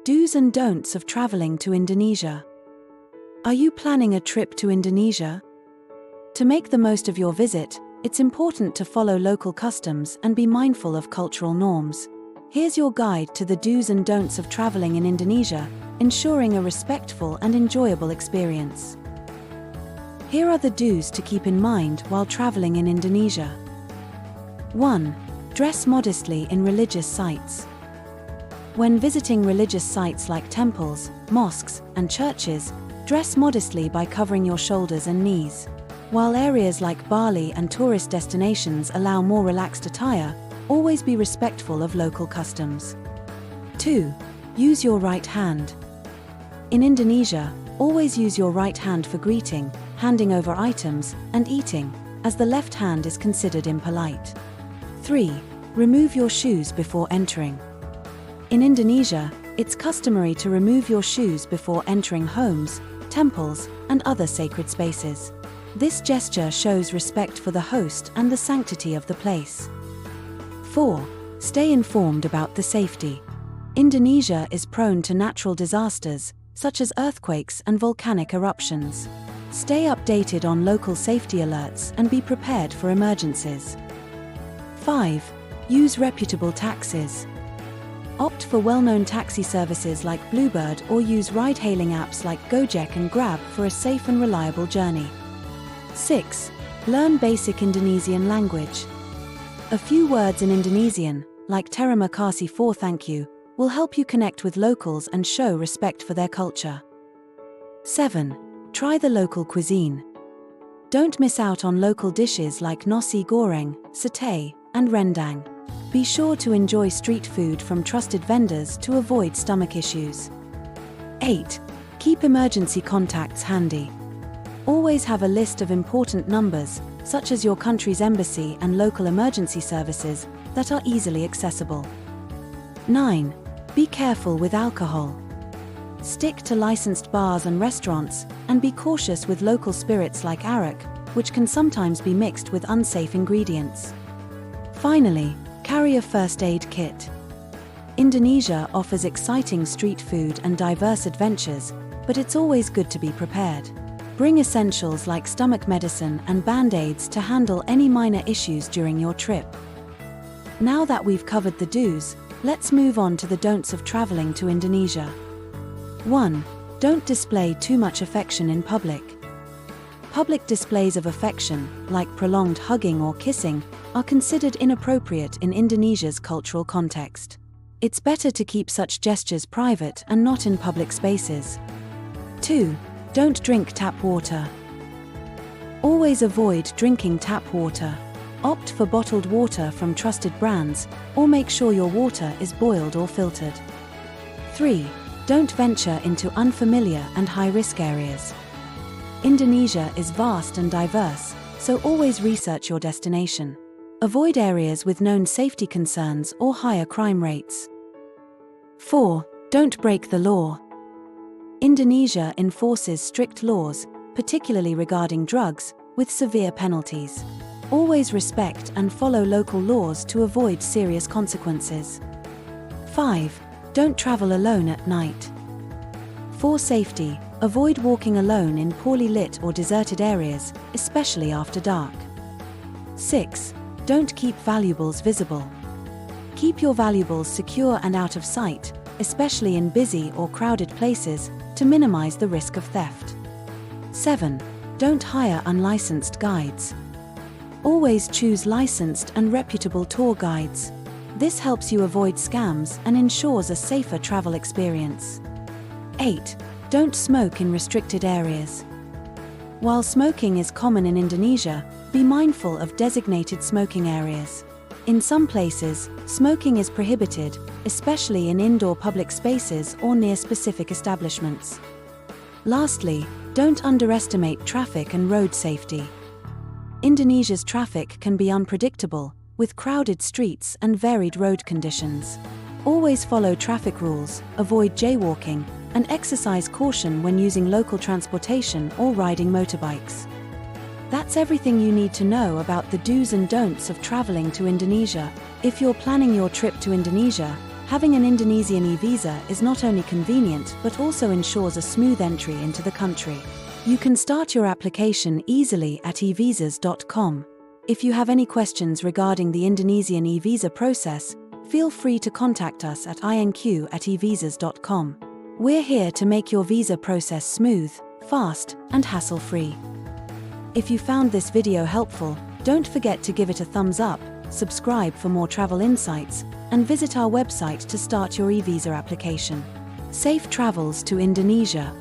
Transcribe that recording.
Do's and don'ts of traveling to Indonesia. Are you planning a trip to Indonesia? To make the most of your visit, it's important to follow local customs and be mindful of cultural norms. Here's your guide to the do's and don'ts of traveling in Indonesia, ensuring a respectful and enjoyable experience. Here are the do's to keep in mind while traveling in Indonesia. 1. Dress modestly in religious sites. When visiting religious sites like temples, mosques, and churches, dress modestly by covering your shoulders and knees. While areas like Bali and tourist destinations allow more relaxed attire, always be respectful of local customs. 2. Use your right hand. In Indonesia, always use your right hand for greeting, handing over items, and eating, as the left hand is considered impolite. 3. Remove your shoes before entering. In Indonesia, it's customary to remove your shoes before entering homes, temples, and other sacred spaces. This gesture shows respect for the host and the sanctity of the place. 4. Stay informed about the safety. Indonesia is prone to natural disasters, such as earthquakes and volcanic eruptions. Stay updated on local safety alerts and be prepared for emergencies. 5. Use reputable taxis. Opt for well-known taxi services like Bluebird or use ride-hailing apps like Gojek and Grab for a safe and reliable journey. 6. Learn basic Indonesian language. A few words in Indonesian, like terima kasih for thank you, will help you connect with locals and show respect for their culture. 7. Try the local cuisine. Don't miss out on local dishes like nasi goreng, satay, and rendang. Be sure to enjoy street food from trusted vendors to avoid stomach issues. 8. Keep emergency contacts handy. Always have a list of important numbers, such as your country's embassy and local emergency services, that are easily accessible. 9. Be careful with alcohol. Stick to licensed bars and restaurants, and be cautious with local spirits like arak, which can sometimes be mixed with unsafe ingredients. Finally, carry a first aid kit. Indonesia offers exciting street food and diverse adventures, but it's always good to be prepared. Bring essentials like stomach medicine and band-aids to handle any minor issues during your trip. Now that we've covered the do's, let's move on to the don'ts of traveling to Indonesia. 1. Don't display too much affection in public. Public displays of affection, like prolonged hugging or kissing, are considered inappropriate in Indonesia's cultural context. It's better to keep such gestures private and not in public spaces. 2. Don't drink tap water. Always avoid drinking tap water. Opt for bottled water from trusted brands, or make sure your water is boiled or filtered. 3. Don't venture into unfamiliar and high-risk areas. Indonesia is vast and diverse, so always research your destination. Avoid areas with known safety concerns or higher crime rates. 4. Don't break the law. Indonesia enforces strict laws, particularly regarding drugs, with severe penalties. Always respect and follow local laws to avoid serious consequences. 5. Don't travel alone at night. For safety, avoid walking alone in poorly lit or deserted areas, especially after dark. 6. Don't keep valuables visible. Keep your valuables secure and out of sight, especially in busy or crowded places, to minimize the risk of theft. 7. Don't hire unlicensed guides. Always choose licensed and reputable tour guides. This helps you avoid scams and ensures a safer travel experience. 8. Don't smoke in restricted areas. While smoking is common in Indonesia, be mindful of designated smoking areas. In some places, smoking is prohibited, especially in indoor public spaces or near specific establishments. Lastly, don't underestimate traffic and road safety. Indonesia's traffic can be unpredictable, with crowded streets and varied road conditions. Always follow traffic rules, avoid jaywalking, and exercise caution when using local transportation or riding motorbikes. That's everything you need to know about the do's and don'ts of traveling to Indonesia. If you're planning your trip to Indonesia, Having an Indonesian eVisa is not only convenient but also ensures a smooth entry into the country. You can start your application easily at evisas.com. If you have any questions regarding the Indonesian eVisa process, feel free to contact us at inq@evisas.com. We're here to make your visa process smooth, fast, and hassle-free. If you found this video helpful, don't forget to give it a thumbs up, subscribe for more travel insights, and visit our website to start your eVisa application. Safe travels to Indonesia.